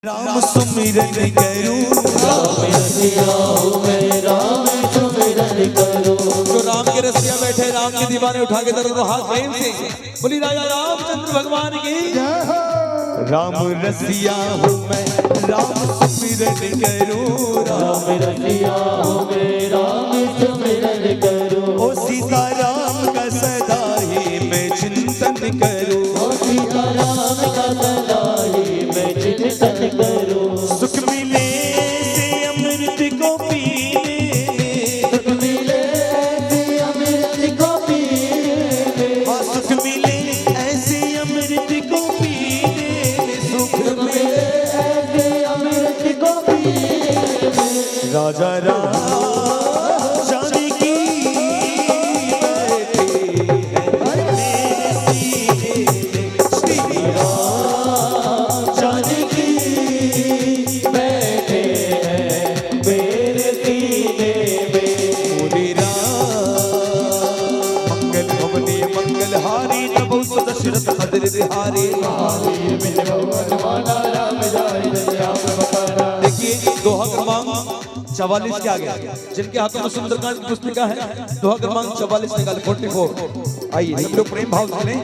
राम सुमिरन करूं, राम रसिया हूँ मैं, राम सुमिरन करूं। जो राम के रसिया बैठे राम के दीवाने उठा के दर्द हाथ प्रेम से बोली राजा रामचंद्र भगवान की। राम रसिया हूँ मैं, राम सुमिरन करूं, राम रसिया हूँ मैं, राम सुमिरन करूं। ओ सीता राम का सदा ही मैं चिंतन करूं, ओ सीता राम का सदा ही मैं चिंतन करूं। सुख मिले से अमृत को पीने, सुख मिले ऐसे अमृत को पीने, सुख मिले ऐसे अमृत को पीने, सुख मिले ऐसे अमृत को पीने। राजा राम जानकी बैठे हैं मेरे सीने में। बोली राम मंगल भवने मंगलहारी नभो दशरथ अदर बिहारी। देखिए दोहा क्रमांक 44 के आगे जिनके हाथों में सुंदरकांड की पुस्तिका है, दोहा क्रमांक 44 निकाले 44। आइए सब लोग प्रेम भाव से लें।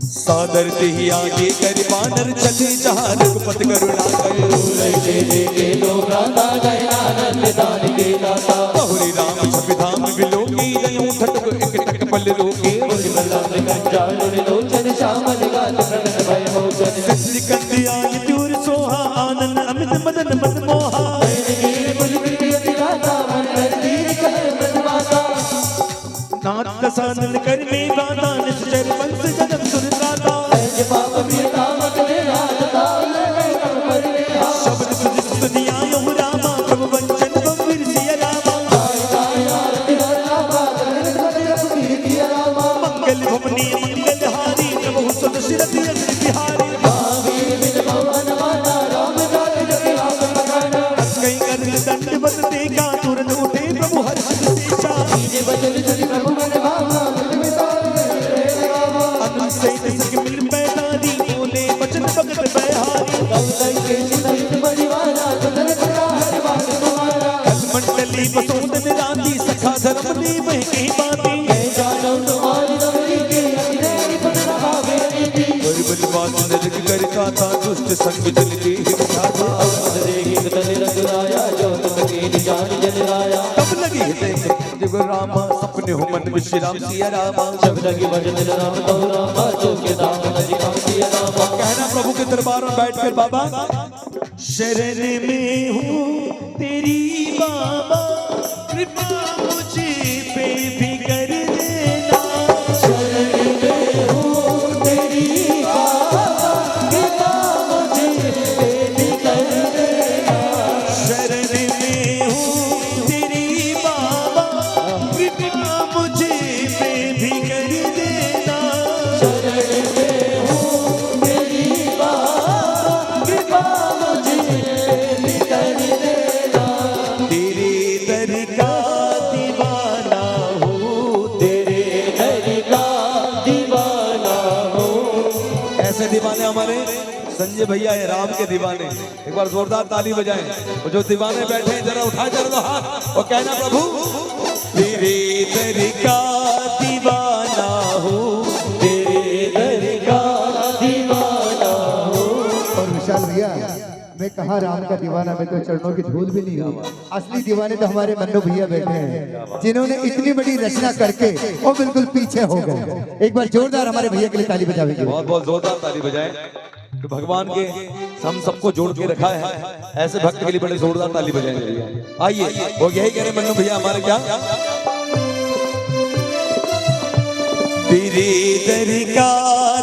सादर ते ही आगे कर बानर चले जहां रघुपत करुणा करे। बहुरी राम छवि धाम विलोकी गयूं ठटक एक टक पल रोके। सिकंदियान दूर सोहा आनंद अमित मदन मद मोहा। नाथ कसानन कर में गाता निश्चर वंश जगत सुर गाता। शब्द सुजित सुनिया यहु रामा प्रभु वंचन बंवीर सिया रामा। मंगल भवनी मंगलहारी प्रभु दशरथ अदर बिहारी। कई कर दंडवत देखा तुरंत उठे प्रभु हर्ष देखा। अनंत सहित सख मिल पैदारी बोले वचन भगत बहारी। मंडली बसोदन राती सखा धर्म ने वह की बाती। बलवान नरक करता था दुष्ट संग जल के हिंसा था। कब लगी हृदय जब रामा सपने हो मन में श्री राम सिया रामा। कहना प्रभु के दरबार में बैठकर बाबा शरण में हूँ तेरी बाबा, कृपा मुझे पे भी कर देना। शरण में हूँ तेरी बाबा, कृपा मुझे पे भी कर देना। शरण में हूँ तेरी बाबा, कृपा मुझे पे भी कर देना। शरण में हूँ तेरी बाबा, कृपा मुझे पे भी कर देना। तेरे दर का दीवाना हूँ, तेरे दर का दीवाना हूँ। ऐसे दीवाने हमारे संजय भैया है, राम के दीवाने। एक बार जोरदार ताली बजाएं। वो जो दीवाने बैठे हैं जरा उठाए जरा तो हाथ और कहना प्रभु तेरे दर का दीवाना हूँ, तेरे दर का दीवाना हूँ। और विशाल भैया मैं कहा राम का दीवाना, मैं तो चरणों की धूल भी नहीं हुई। असली दीवाने तो हमारे मन्नू भैया बैठे हैं जिन्होंने इतनी बड़ी रचना करके वो बिल्कुल पीछे हो गए। एक बार जोरदार हमारे भैया के लिए ताली बजावेंगे। बहुत बहुत जोरदार ताली बजाएं। तो भगवान के हम सबको जोड़ के रखा है, ऐसे भक्त के लिए बड़े जोरदार ताली बजाएंगे भैया। आइए वो यही कह रहे मन्नू भैया हमारे क्या। तेरे दर का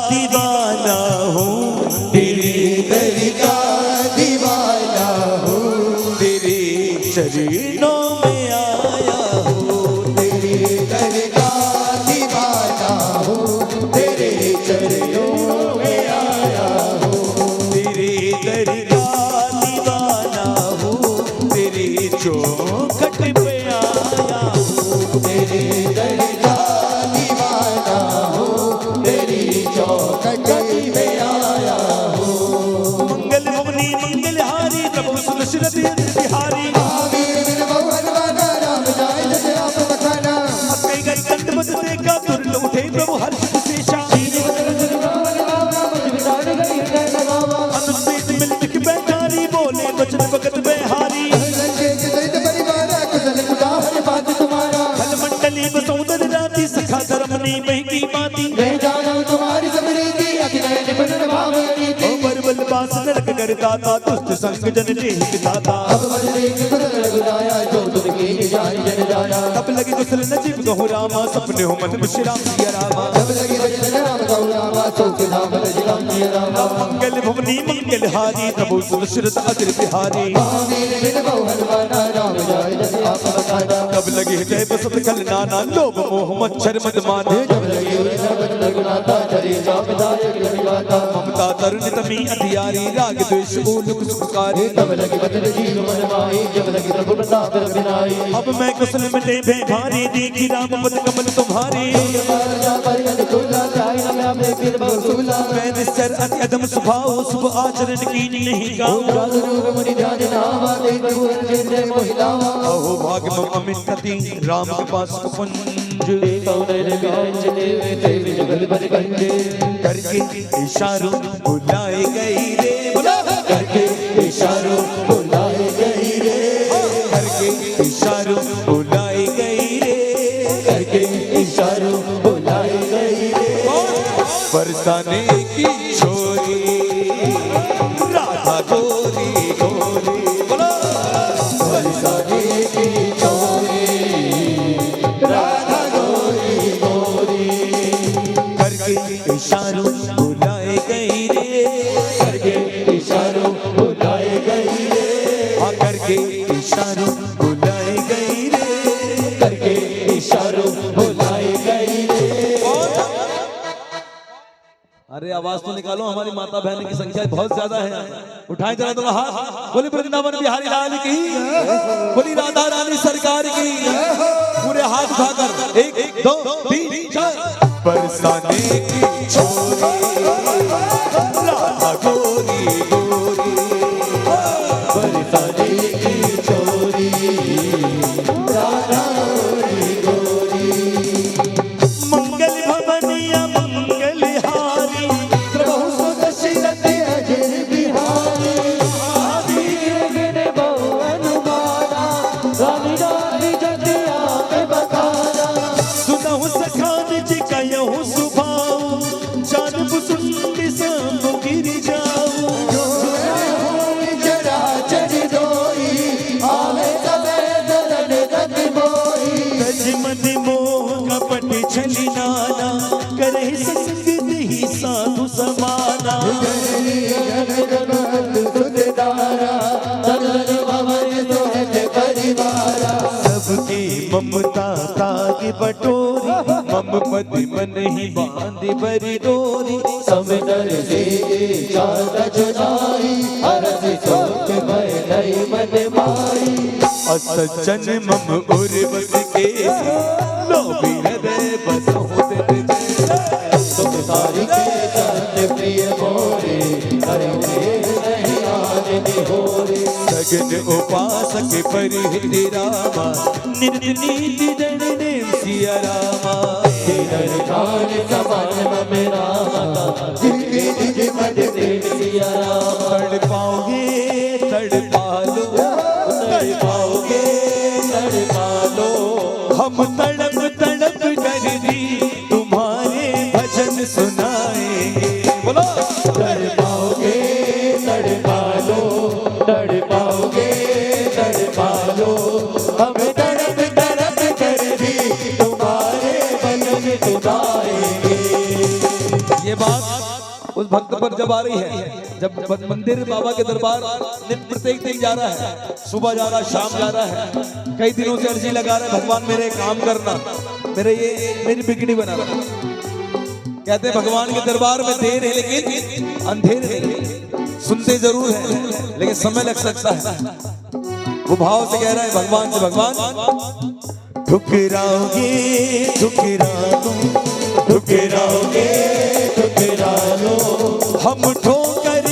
दीवाना हूँ, तेरे दर का दीवाना हूँ, तेरे चरणों में आया हूँ। तेरे दर का दीवाना हूँ, तेरे चरणों में आया हूँ। तेरे दर का दीवाना हूँ, तेरे चौखट पे आया हूँ। तेरे दर का दीवाना हूँ, तेरी चौखट मंगल मुनि मंगल हारी प्रभु सुदशरथ बिहारी महावीर बिन बहु हनुमाना राम जाय जस आप बखाना अकई गई कंठ देखा तुरल उठे प्रभु हर्ष विशेषा अनुस्मित मिल लिख बैठारी बोले वचन भगत बिहारी हल मंडली बसौदर राती सखा धर्मनी बहकी बाती तुम्हारी सब रीति अखिल निपन भाव रीति बल बास नरक करता था दुष्ट संग जन जेहि दाता अब बजरे के बदल गुनाया जो तुझ की जाय जन जाया तब लगी कुशल नजीब गहु रामा सपने हो मन में श्री राम सिया रामा अब लगी बजरे राम गौरामा सोच नाम रजराम जिया रामा मंगल भुवनी मंगल हारी प्रभु सुदशरथ अजर बिहारी महावीर बिन बहु हनुमाना राम जाय जस आप बखाना तब लगी हृदय बसत खल नाना लोभ मोह मच्छर मद माने जब लगी बदल गुनाता चरे जाम दायक लगिवाता ममता तरुण तमी अधियारी राग द्वेष उलुक सुखारी तब लगी बदल जीव मन माही जब लगी प्रभु प्रताप रविनाई अब मैं कुशल मिले भे भारी देखी राम पद कमल तुम्हारी मैं निश्चर अति अदम स्वभाव शुभ आचरण की नहीं गाऊं अहो भाग्य मम अमित गति राम के पास कुंज करके इशारों बुलाए गई रे करके इशारों बुलाए गई रे करके इशारों बुलाए गई रे करके इशारों बुलाए गई रे बरसाने की छोरी राधा गोरी गोरी बोलो बरसाने की छोरी राधा गोरी गोरी करके इशारों बुलाए गई रे करके इशारों बुलाए गई रे करके इशारों बुलाए गई रे करके इशारों बुलाए गई रे अरे आवाज तो निकालो हमारी माता बहन की संख्या बहुत ज्यादा है उठाएं जरा दोनों हाथ बोली वृंदावन बिहारी लाल की बोली राधा रानी सरकार की पूरे हाथ उठाकर 1 2 3 4 बरसाने की छोरी राधा गोरी गोरी बरसाने की छोरी राधा गोरी गोरी मंगल भवनिया मंगल हारी प्रभु सुदशरथ अजर बिहारी महावीर बिन बहु हनुमाना राम जाय जस आप बखाना सुनहु सखान जी कहूँ सुभाऊ जानब सुन सब गिर जाऊ जरा चढ़ दोई आवे सबे दरन रत बोई तज मद मोह कपट छली नाना करे संग ही साधु समाना सबकी ममता तागी बटोरी मम पति मन ही बांधी बरी डोरी समदर से चार जुदाई हरस सोच भय नहीं मन माई असजन मम उर्वस के लोभी हृदय बस होते तुम सारी के चंद प्रिय मोरे हरे नहीं आज निहोरे सगन उपासक परिहृदय रामा निर्नीति दंडने सिया रामा तेरे कान समान मम रामा जिनके निज मद देव सिया रामा तड़पाओगे तड़पालो तड़पाओगे तड़पालो हम तड़प तड़प कर दी तुम्हारे भजन सुनाएंगे बोलो तड़पाओगे तड़पालो तड़पाओगे तड़पालो हम तड़प तड़प कर भी तुम्हारे भजन सुनाएंगे ये बात उस भक्त पर जब आ रही है जब मंदिर बाबा के दरबार प्रत्येक दिन जा रहा है सुबह जा रहा है शाम जा रहा है कई दिनों से अर्जी लगा रहे हैं भगवान मेरे काम करना मेरी बिगड़ी बना रहा कहते हैं भगवान के दरबार में देर है लेकिन अंधेर नहीं सुनते जरूर है लेकिन समय लग सकता है वो भाव से कह रहा है भगवान से भगवान ठुकराओगे ठुकरा लो ठुकराओगे ठुकरा लो हम ठोकर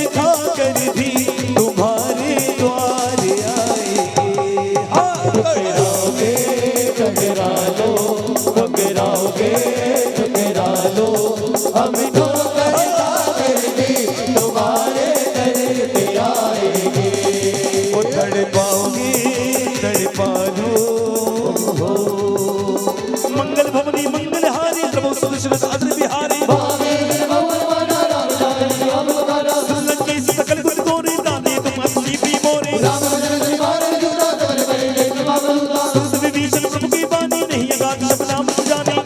हम ठोकर खाकर भी तुम्हारे दर पे आएंगे। ओ तड़पाओगे तड़पालो मंगल भवनी मंगल हारी प्रभु सुदर्शन सादर बिहारी लंके सकल गुण तोरे दाने तुम असली भी मोरे विभीषण प्रभु की बानी नहीं अगाध शब्द नाम जाने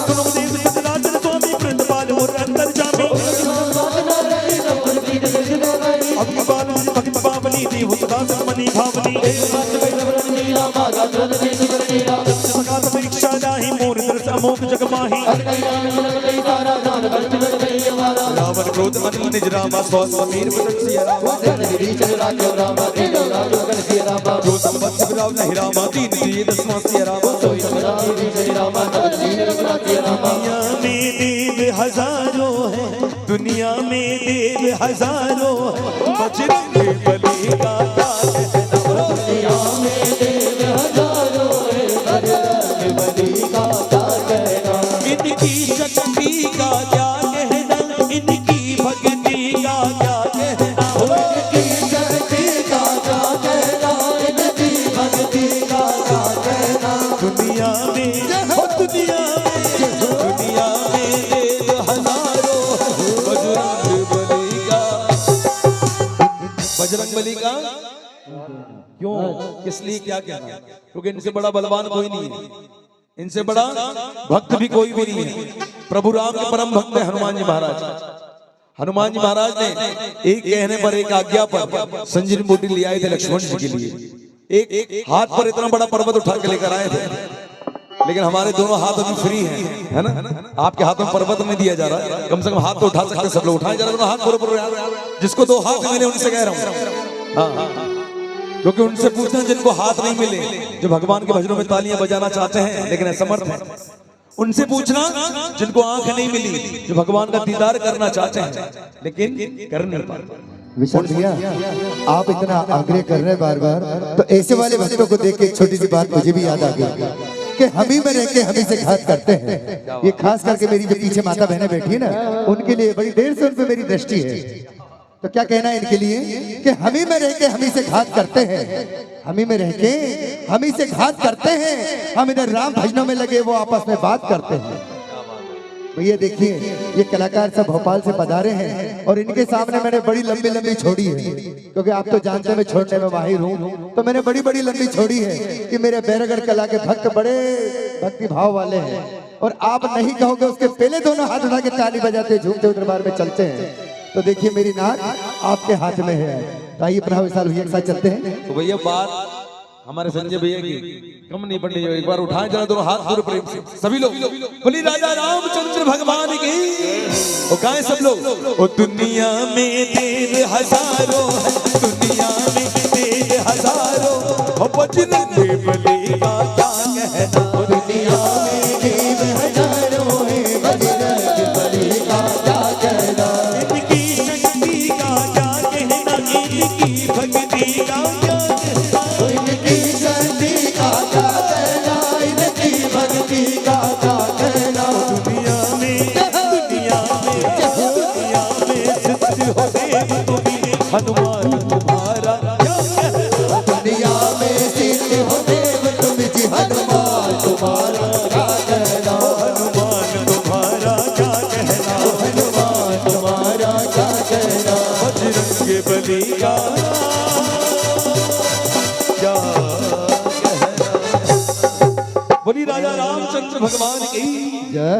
सुनो देव सचराचर स्वामी प्रणपाल और अंतर जामे अब की बाल भक्त पावनी देव सुदासन मनी भावनी सकात परीक्षा जाहि मोर दर्श अमोघ जग माहि रावण क्रोध अनिल निज रामा सौ समीर बदन सिया रामा जो संबत बिराव नहीं रामा दीन दिए दसवां सिया रामा दुनिया में देव हजारों है दुनिया में देव हजारों है बजरंग बली का दुनिया में देव हजारों है बजरंग बली का क्या कहना। इनकी शक्ति का क्या कहना इनकी भक्ति का क्या कहना इनकी शक्ति का क्या कहना इनकी भक्ति का क्या कहना। दुनिया में दुनिया में देव हजारों बजरंग बली का क्यों किस लिए क्या कहना क्योंकि इनसे बड़ा बलवान कोई नहीं है इनसे बड़ा भक्त भी कोई भी नहीं है। प्रभु राम के परम भक्त है हनुमान जी महाराज। हनुमान जी महाराज ने एक कहने पर एक आज्ञा पर संजीवनी बूटी ले आए थे लक्ष्मण जी के लिए। एक हाथ पर इतना बड़ा पर्वत उठा के लेकर आए थे लेकिन हमारे दोनों हाथ अभी फ्री हैं है ना। आपके हाथों में पर्वत नहीं दिया जा रहा कम से कम हाथ तो उठा सकते सब लोग उठाए जा रहे हाथ पूरे जिसको दो हाथ मिले उनसे कह रहा हूँ हाँ क्योंकि उनसे पूछना जिनको हाथ नहीं मिले जो भगवान के भजनों में तालियां बजाना चाहते हैं लेकिन असमर्थ हैं उनसे पूछना जिनको आंख नहीं मिली जो भगवान का दीदार करना चाहते हैं लेकिन कर नहीं पाते। विशाल भैया आप इतना आग्रह कर रहे हैं बार बार तो ऐसे वाले भक्तों को देख के एक छोटी सी बात मुझे भी याद आ गई कि हम ही में रह के हम ही से घात करते हैं। ये खास करके मेरी जो पीछे माता बहनें बैठी है ना उनके लिए बड़ी देर से उन पे मेरी दृष्टि है। तो क्या कहना है इनके लिए कि हम ही में रह के हम ही से घात करते हैं हम ही में रह के हम ही से घात करते हैं हम इधर राम भजनों में लगे वो आपस में बात करते हैं। भैया देखिए ये कलाकार सब भोपाल से पधारे हैं और इनके सामने मैंने बड़ी लंबी लंबी छोड़ी है क्योंकि आप तो जानते हैं मैं छोड़ने में माहिर हूँ तो मैंने बड़ी बड़ी लंबी छोड़ी है कि मेरे बैरगढ़ कला के भक्त बड़े भक्ति भाव वाले हैं और आप नहीं कहोगे उसके पहले दोनों हाथ उठा के ताली बजाते झूमते दरबार में चलते हैं। तो देखिए मेरी नाक आपके हाथ में है तो आइए प्रभु विशाल भैया के साथ चलते हैं। तो भैया बात हमारे संजय भैया की कम नहीं पड़नी एक बार उठाए जरा दोनों हाथ पूरे प्रेम से सभी लोग बोली राजा रामचंद्र भगवान की वो गाएं सब लोग। ओ दुनिया में देव हजारों है दुनिया में देव हजारों ओ बजरंग बली का क्या कहना दुनिया में देव हजारों है बजरंग बली का क्या कहना। इनकी शक्ति का क्या कहना इनकी भक्ति का क्या कहना इनकी शक्ति का क्या कहना इनकी भक्ति का क्या कहना। दुनिया में सिद्ध हो देव तुम्हें हनुमान तुम्हारा क्या कहना। दुनिया में सिद्ध हो देव तुम जी हनुमान तुम्हारा क्या कहना। हनुमान तुम्हारा क्या कहना हनुमान तुम्हारा क्या कहना। बजरंग बली का क्या कहना। बोली राजा रामचंद्र भगवान की जय।